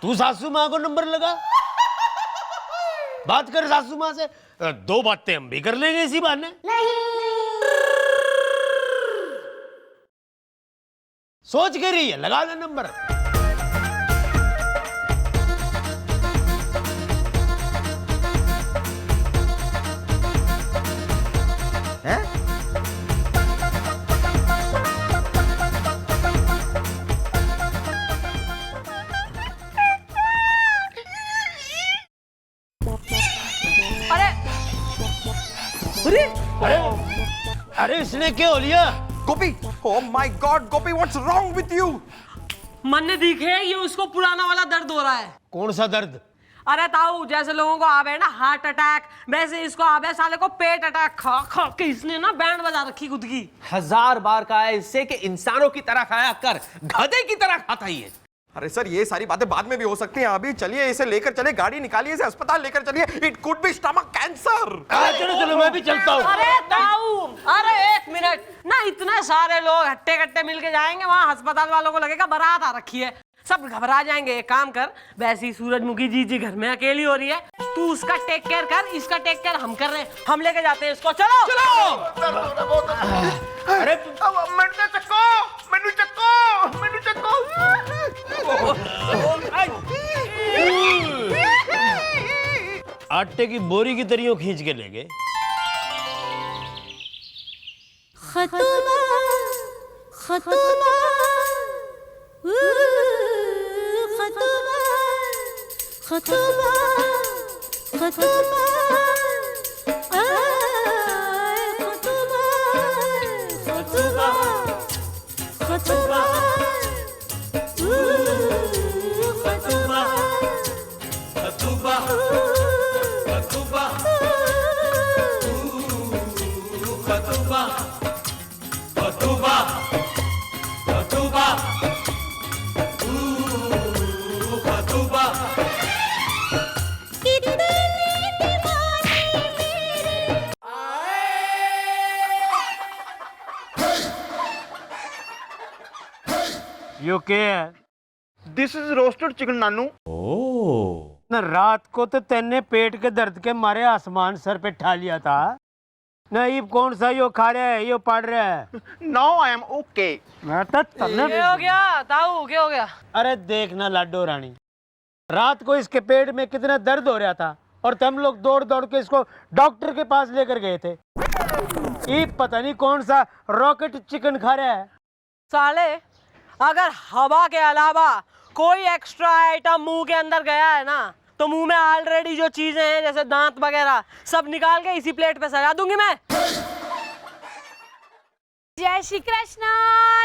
तू सासू माँ को नंबर लगा, बात कर सासू माँ से। 2 बातें हम भी कर लेंगे इसी बहाने। सोच के रही है, लगा दे नंबर। हैं? अरे इसने क्या हो लिया? गोपी, oh my God, Gopi, what's wrong with you? मन ने दिखे ये उसको पुराना वाला दर्द हो रहा है। कौन सा दर्द? अरे ताऊ, जैसे लोगों को आवे ना हार्ट अटैक, वैसे इसको आवे साले को पेट अटैक। खा खा के इसने ना बैंड बजा रखी खुद की। 1000 बार कहा है इससे कि इंसानों की तरह खाया कर, गधे की तरह खाता ही है। अरे सर, ये सारी बातें बाद में भी हो सकती हैं। अभी चलिए इसे लेकर चलिए, गाड़ी निकालिए, इसे अस्पताल लेकर चलिए। It could be stomach cancer. चलो चलो, मैं भी चलता हूँ। अरे ताऊ, अरे 1 मिनट ना, इतने सारे लोग हट्टे कट्टे मिलके जाएंगे वहां, अस्पताल वालों को लगेगा बारात आ रखी है, सब घबरा जाएंगे। एक काम कर, वैसी सूरजमुखी जी घर में अकेली हो रही है, तू उसका टेक केयर कर, इसका टेक केयर हम कर रहे हैं, हम लेके जाते हैं इसको। चलो चलो। अरे मैनू चक्को। आटे की बोरी की तरियों खींच के ले गए। खतुबा खतुबा खतुबा खतुबा खतुबा खतुबा खतुबा यो क्या है? दिस इज रोस्टेड चिकन नानू। ना रात को तो तेने पेट के दर्द के मारे आसमान सर पे ठा लिया था ना, ये कौन सा यो खा रहा है, यो पढ़ रहा है। Now I am okay. मैं तो क्या हो गया ताऊ, क्या हो गया? अरे देखना लाडो रानी, रात को इसके पेट में कितना दर्द हो रहा था और तुम लोग दौड़ दौड़ के इसको डॉक्टर के पास लेकर गए थे। ये पता नहीं कौन सा रॉकेट चिकन खा रहा है। साले, अगर हवा के अलावा कोई एक्स्ट्रा आइटम मुंह के अंदर गया है ना, तो मुंह में ऑलरेडी जो चीजें हैं जैसे दांत वगैरह सब निकाल के इसी प्लेट पे सजा दूंगी मैं। जय श्री कृष्ण,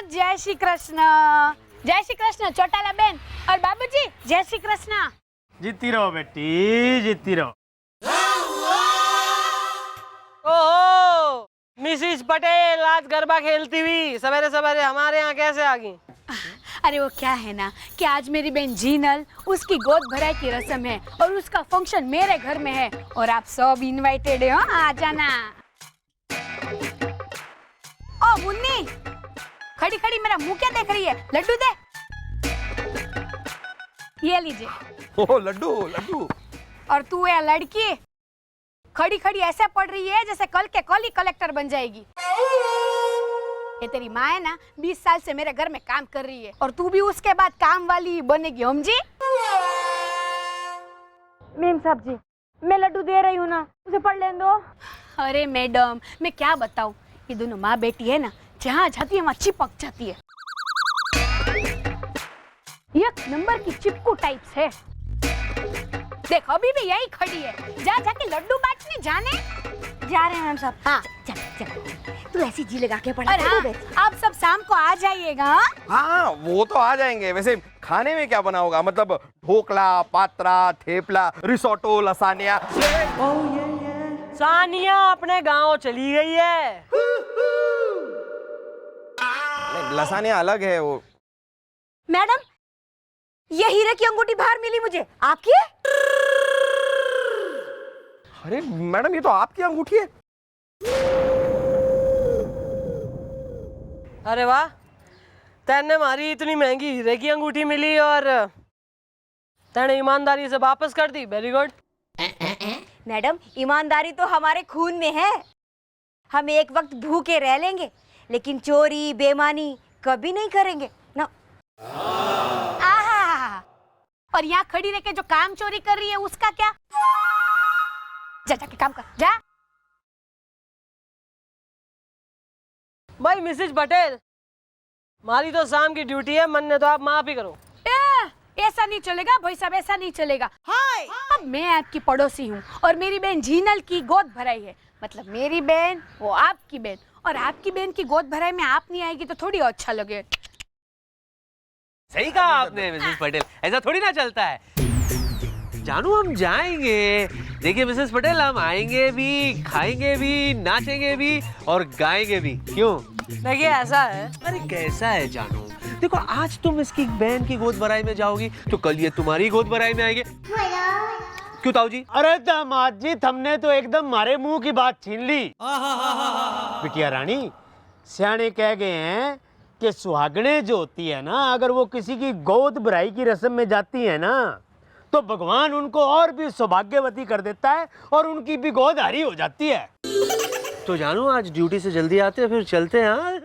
जय श्री कृष्ण, जय श्री कृष्ण चौटाला बहन और बाबूजी, जय श्री कृष्ण। जीती रहो बेटी, जीती रहो। ओहो, मिसिस पटेल आज गरबा खेलती हुई सवेरे सवेरे हमारे यहाँ कैसे आ गई? अरे वो क्या है ना कि आज मेरी बहन जीनल, उसकी गोद भराई की रस्म है और उसका फंक्शन मेरे घर में है और आप सब इनवाइटेड हो, आ जाना। ओ मुन्नी, खड़ी खड़ी मेरा मुंह क्या देख रही है? लड्डू दे। ये लीजिए। ओह लड्डू लड्डू। और तू है लड़की, खड़ी खड़ी ऐसे पड़ रही है जैसे कल के कल ही कलेक्टर बन जाएगी। ये तेरी माँ है ना, 20 साल से मेरे घर में काम कर रही है और तू भी उसके बाद काम वाली बनेगी, समझी? मेम साहब जी, मैं लड्डू दे रही हूँ ना, उसे पढ़ लेने दो। अरे मैडम, मैं क्या बताऊँ, ये दोनों माँ बेटी है ना, जहाँ जाती है वहाँ चिपक जाती है। एक नंबर की चिपकू टाइप्स है। देख अभी भी यही खड़ी है, जा जाके लड्डू बांटने जाने। जा रहे हैं मैम साहब। हाँ चल चल, तू ऐसी जी लगा के पढ़ा। और हाँ, आप सब शाम को आ जाइएगा। हाँ वो तो आ जाएंगे। वैसे खाने में क्या बना होगा? मतलब ढोकला, पात्रा, थेपला, रिसोटो, लसानिया। सानिया अपने गांव चली गई है। लसानिया अलग है वो। मैडम, ये हीरे की अंगूठी बाहर मिली मुझे, आपकी है? अरे मैडम, ये तो आपकी अंगूठी है। अरे वाह, तेने हमारी इतनी महंगी हीरे की अंगूठी मिली और तेने ईमानदारी से वापस कर दी, वेरी गुड। मैडम ईमानदारी तो हमारे खून में है। हम एक वक्त भूखे रह लेंगे लेकिन चोरी बेईमानी कभी नहीं करेंगे ना। आहा, और यहाँ खड़ी रह के जो काम चोरी कर रही है उसका क्या? जा जाके काम कर जा। भाई मिसेज पटेल, हमारी तो शाम की ड्यूटी है, मन ने तो आप माफ ही करो। ऐसा नहीं चलेगा भाई साहब, ऐसा नहीं चलेगा। हाय, अब मैं आपकी पड़ोसी हूँ और मेरी बहन झीनल की गोद भराई है। मतलब मेरी बहन वो आपकी बहन, और आपकी बहन की गोद भराई में आप नहीं आएगी तो थोड़ी अच्छा लगे। सही कहा आपने मिसेस पटेल, ऐसा थोड़ी ना चलता है। जानू हम जाएंगे, देखिए मिसेस पटेल, हम आएंगे भी, खाएंगे भी, नाचेंगे भी और गाएंगे भी। क्यों? देखिए ऐसा है, अरे कैसा है जानू, देखो आज तुम इसकी बहन की गोद भराई में जाओगी तो कल ये तुम्हारी गोद भराई में आएंगे। क्यों ताऊ जी? अरे दामाद जी, हमने तो एकदम मारे मुंह की बात छीन ली। बिटिया रानी, सियाने कह गए हैं कि सुहागने जो होती है ना, अगर वो किसी की गोद भराई की रस्म में जाती है ना, तो भगवान उनको और भी सौभाग्यवती कर देता है और उनकी भी गोद हरी हो जाती है। तो जानू आज ड्यूटी से जल्दी आते हैं, फिर चलते हैं। हाँ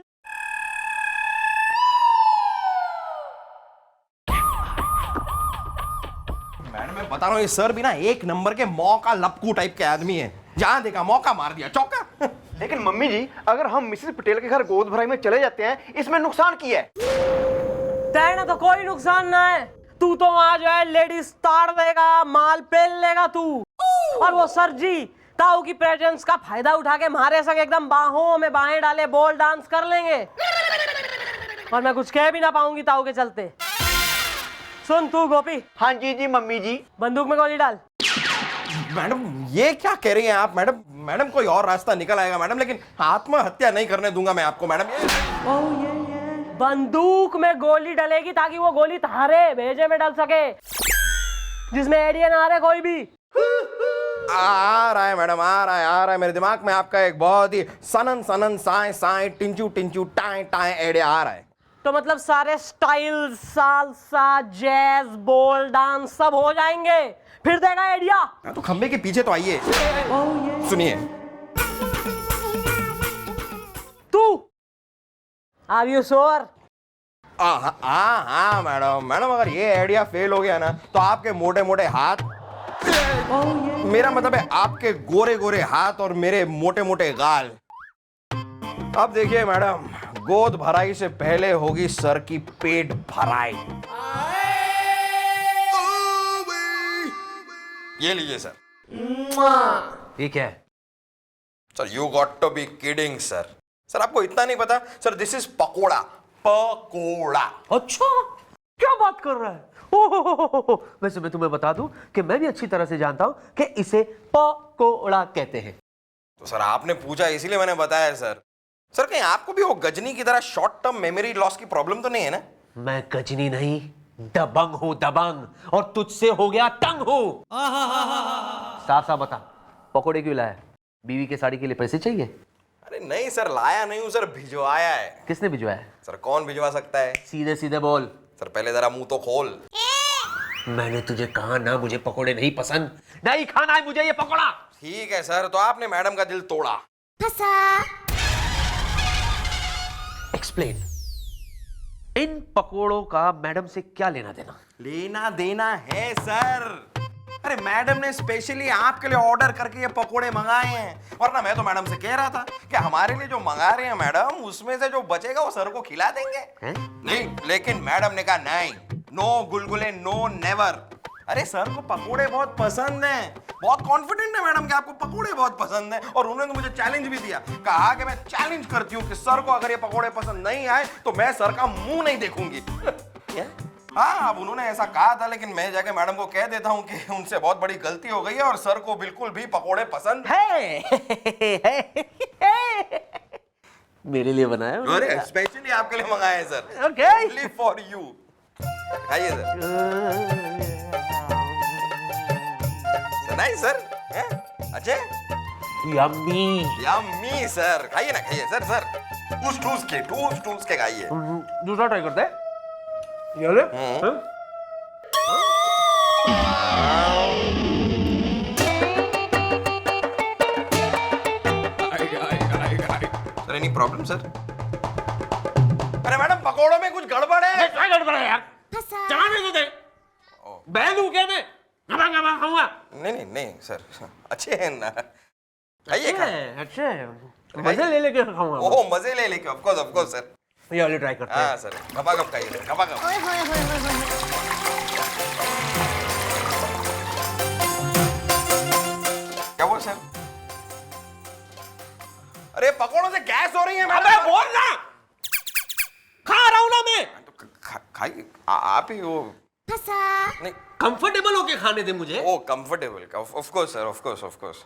मैडम मैं बता रहा हूँ, ये सर भी ना एक नंबर के मौका लपकू टाइप के आदमी है। जहाँ देखा मौका मार दिया, चौका। लेकिन मम्मी जी, अगर हम मिसेस पटेल के घर गोद भराई में चले जाते हैं, इसमें नुकसान की है? तेना तो कोई नुकसान ना है। तू तो वहां जो है लेडीज ताड़ देगा, माल पेल लेगा तू, और वो सर जी ताऊ की प्रेजेंस का फायदा उठा के हमारे संग एकदम बाहों में बाहें डाले बॉल डांस कर लेंगे, और मैं कुछ कह भी ना पाऊंगी ताऊ के चलते। सुन तू गोपी। हाँ जी जी मम्मी जी। बंदूक में गोली डाल। मैडम ये क्या कह रही हैं आप? मैडम मैडम कोई और रास्ता निकल आएगा मैडम, लेकिन आत्महत्या नहीं करने दूंगा मैं आपको मैडम। बंदूक में गोली डलेगी ताकि वो गोली तुम्हारे भेजे में डल सके, जिसमें एडियन आ रहे कोई भी। आ रहा है मैडम, आ रहा है मेरे दिमाग में आपका एक बहुत ही सनन सनन साए साए टिंचू टिंचू टाए टाए एडिया आ रहा है। तो मतलब सारे स्टाइल, सालसा, जैज, बोल डांस सब हो जाएंगे, फिर देगा आइडिया। तो खंबे के पीछे तो आइए, सुनिए। तू आर यू श्योर? हाँ मैडम अगर ये आइडिया फेल हो गया ना, तो आपके मोटे मोटे हाथ, मेरा मतलब है आपके गोरे गोरे हाथ और मेरे मोटे मोटे गाल। अब देखिए मैडम, गोद भराई से पहले होगी सर की पेट भराई। ये लीजिए सर। ये क्या है? Sir you got to be kidding sir. Sir आपको इतना नहीं पता sir, this is pakora. Pakora. अच्छा, क्या बात कर रहा है? ओहो, वैसे मैं तुम्हें बता दूं कि मैं भी अच्छी तरह से जानता हूं कि इसे पकोड़ा कहते हैं। तो सर आपने पूछा इसीलिए मैंने बताया सर। सर कहीं आपको भी वो गजनी की तरह शॉर्ट टर्म मेमोरी लॉस की प्रॉब्लम तो नहीं है ना? मैं गजनी नहीं, दबंग हूं, दबंग, और तुझसे हो गया तंग हूं। साफ साफ बता, पकोड़े क्यों लाया? बीवी के साड़ी के लिए पैसे चाहिए? अरे नहीं सर, लाया नहीं हूं सर, भिजवाया है। किसने भिजवाया? सर कौन भिजवा सकता है? सीधे सीधे बोल। सर पहले जरा मुंह तो खोल। मैंने तुझे कहा ना, मुझे पकोड़े नहीं पसंद, नहीं खाना है मुझे ये पकोड़ा। ठीक है सर, तो आपने मैडम का दिल तोड़ा। एक्सप्लेन। इन पकोड़ों का मैडम से क्या लेना देना? लेना देना है सर। अरे मैडम ने स्पेशली आपके लिए ऑर्डर करके ये पकोड़े मंगाए हैं, वरना मैं तो मैडम से कह रहा था कि हमारे लिए जो मंगा रहे हैं मैडम, उसमें से जो बचेगा वो सर को खिला देंगे। नहीं, लेकिन मैडम ने कहा नहीं, नो गुलगुले, नो नेवर। अरे सर को पकोड़े बहुत पसंद हैं, बहुत कॉन्फिडेंट है मैडम कि आपको पकोड़े बहुत पसंद हैं, और उन्होंने तो मुझे चैलेंज भी दिया, कहा कि मैं चैलेंज करती हूँ कि सर को अगर ये पकोड़े पसंद नहीं आए तो मैं सर का मुंह नहीं देखूंगी। हाँ, अब उन्होंने ऐसा कहा था, लेकिन मैं जाके मैडम को कह देता हूँ कि उनसे बहुत बड़ी गलती हो गई है और सर को बिल्कुल भी पकोड़े पसंद है। मेरे लिए बनाया? अरे स्पेशली आपके लिए मंगाए हैं sir. Okay, only for you. खाइए सर। नहीं सर, अच्छे, यम्मी, यम्मी सर। खाइए ना, खाइए सर। सर ठूस के खाइए। दूसरा ट्राई करते हैं। ये ले। Any problem sir? अरे मैडम पकोड़ों में कुछ गड़बड़ है। क्या गड़बड़ है यार? चलाने तो दे। बहन हूँ क्या मैं? गबा गबा खाऊंगा। नहीं नहीं नहीं सर, अच्छे हैं ना, खाइए खाइए। अच्छा है, मजे ले लेके खाऊंगा। ओह मजे ले लेके, ऑफ कोर्स सर। ये वाली ट्राई करते हैं। हाँ सर, गपागप खाइए सर, गपागप। क्या हुआ सर? अरे पकोड़ों से गैस हो रही है मैडम। अबे बोल ना, खा रहा हूं ना मैं। तो खाइए, आप ही वो नहीं। कंफर्टेबल होके खाने दे मुझे। Oh comfortable, of course sir, of course.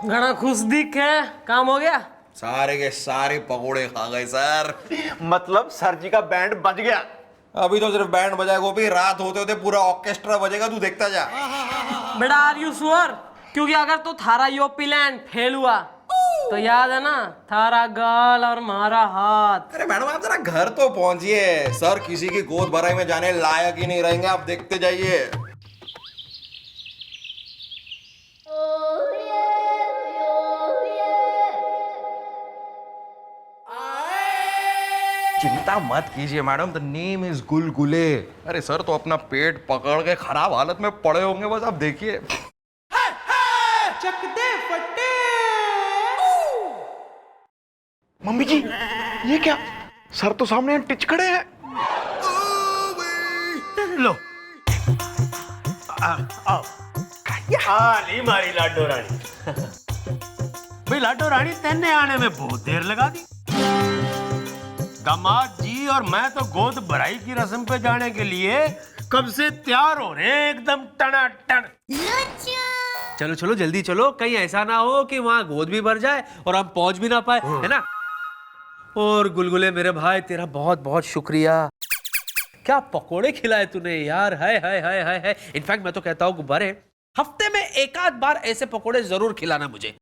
घना खुश दिख है, काम हो गया। सारे के सारे पकोड़े खा गए सर। मतलब सर जी का बैंड बज गया। अभी तो सिर्फ बैंड बजाएगा, वो भी रात होते होते पूरा ऑर्केस्ट्रा बजेगा, तू देखता जा। बेटा आर यू श्योर? क्योंकि अगर तो थारा यो प्लान फेल हुआ तो याद है ना, थारा गाल और मारा हाथ। अरे मैडम आप जरा घर तो पहुंचिए, सर किसी की गोद भराई में जाने लायक ही नहीं रहेंगे, आप देखते जाइए। चिंता मत कीजिए मैडम, द नेम इज गुलगुले। अरे सर तो अपना पेट पकड़ के खराब हालत में पड़े होंगे, बस आप देखिए। मम्मी जी, ये क्या? सर तो सामने टिच खड़े हैं। लो आओ। नहीं मारी लाडो रानी। भाई लाडो रानी, तेने आने में बहुत देर लगा दी। दामाद जी और मैं तो गोद भराई की रस्म पे जाने के लिए कब से तैयार हो रहे हैं, एकदम टनाटन। चलो चलो जल्दी चलो, कहीं ऐसा ना हो कि वहां गोद भी भर जाए और हम पहुंच भी ना पाए, है ना। और गुलगुले मेरे भाई, तेरा बहुत बहुत शुक्रिया। क्या पकोड़े खिलाए तूने यार, हाय हाय हाय हाय हाय। इनफैक्ट मैं तो कहता हूँ गुब्बारे, हफ्ते में एक आध बार ऐसे पकोड़े जरूर खिलाना मुझे।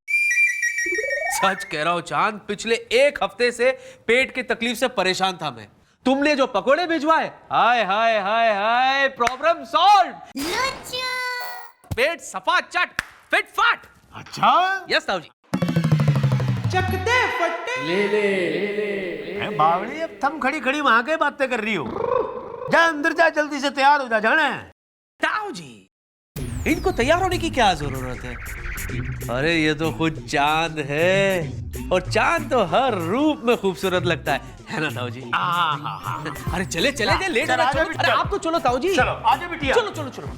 सच कह रहा हूं चांद, पिछले एक हफ्ते से पेट की तकलीफ से परेशान था मैं। तुमने जो पकोड़े भिजवाए, हाय हाय हाय हाय, प्रॉब्लम सॉल्व। पेट सफा चट फिट फाट। अच्छा यस ताऊ जी। बावड़ी, अब थम खड़ी खड़ी वहां के बातें कर रही हो। जा अंदर जा, जल्दी से तैयार हो जा, जाना है। ताऊ जी, इनको तैयार होने की क्या जरूरत है? अरे ये तो खुद चांद है, और चांद तो हर रूप में खूबसूरत लगता है ना ताऊ जी? अरे चले चले जे, लेट हो रहा है। चलो, अरे आप तो चलो ताऊ जी। चलो आजा बिटिया। चलो चलो चलो।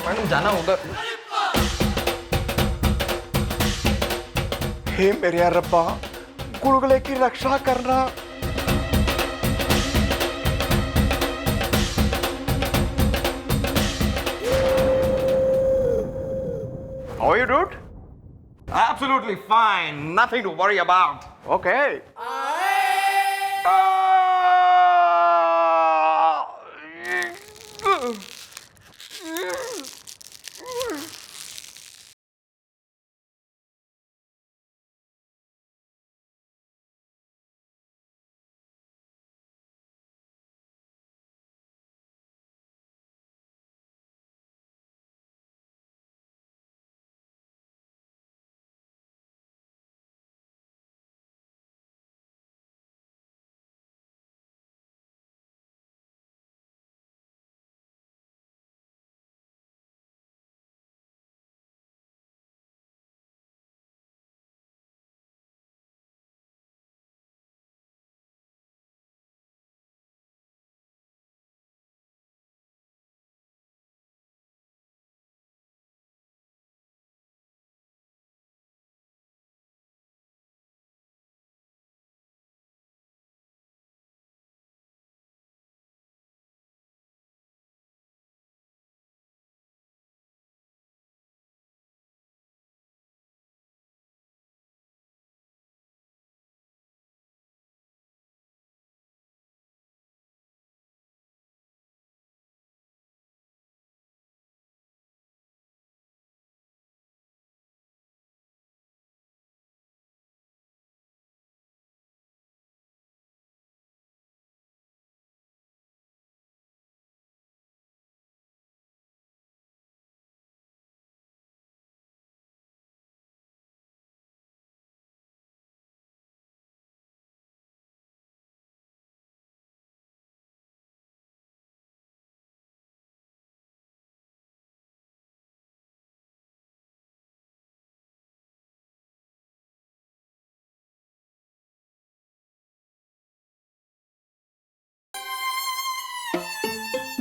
मैडम जाना होगा। हे मेरे रब्बा, गुलगुले की रक्षा करना। How are you, dude? Absolutely fine, nothing to worry about. Okay.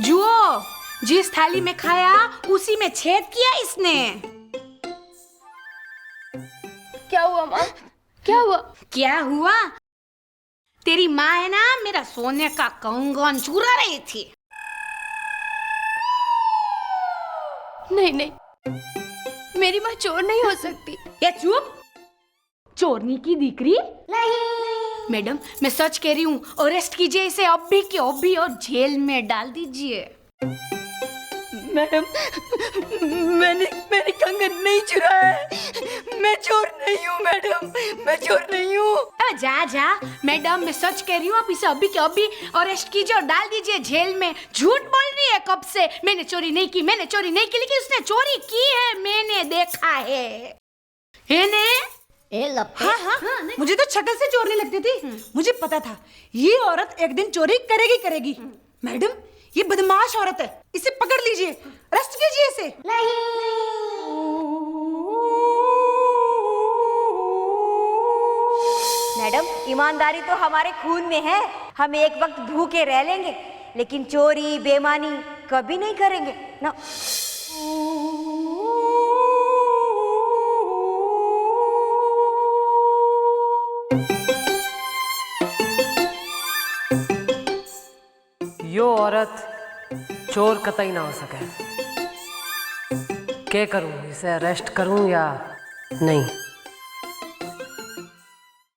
जुओ, जिस थाली में खाया उसी में छेद किया इसने। क्या हुआ माँ? क्या हुआ? क्या हुआ? तेरी माँ है ना, मेरा सोने का कंगन चुरा रही थी। नहीं नहीं, मेरी माँ चोर नहीं हो सकती। ये चुप, चोरनी की दीकरी। नहीं मैडम, मैं सच कह रही हूँ, अरेस्ट कीजिए इसे अभी के अभी और जेल में डाल दीजिए। मैडम, मैंने कंगन नहीं चुराया है। मैं चोर नहीं हूँ मैडम, मैं चोर नहीं हूँ। अब जा जा मैडम, मैं सच कह रही हूँ, आप इसे अभी के अभी अरेस्ट कीजिए और डाल दीजिए जेल में। झूठ बोल रही है कब से, मैंने चोरी नहीं की, मैंने चोरी नहीं की, लेकिन उसने चोरी की है, मैंने देखा है ने? हाँ हाँ, मुझे तो शक्ल से चोर नहीं लगती थी। मुझे पता था ये औरत एक दिन चोरी करेगी करेगी। मैडम, ये बदमाश औरत है, इसे पकड़ लीजिए, अरेस्ट कीजिए इसे। मैडम, ईमानदारी तो हमारे खून में है। हम एक वक्त भूखे रह लेंगे, लेकिन चोरी बेईमानी कभी नहीं करेंगे ना। यो औरत चोर कतई ना हो सके। क्या करूं, इसे अरेस्ट करूं या नहीं?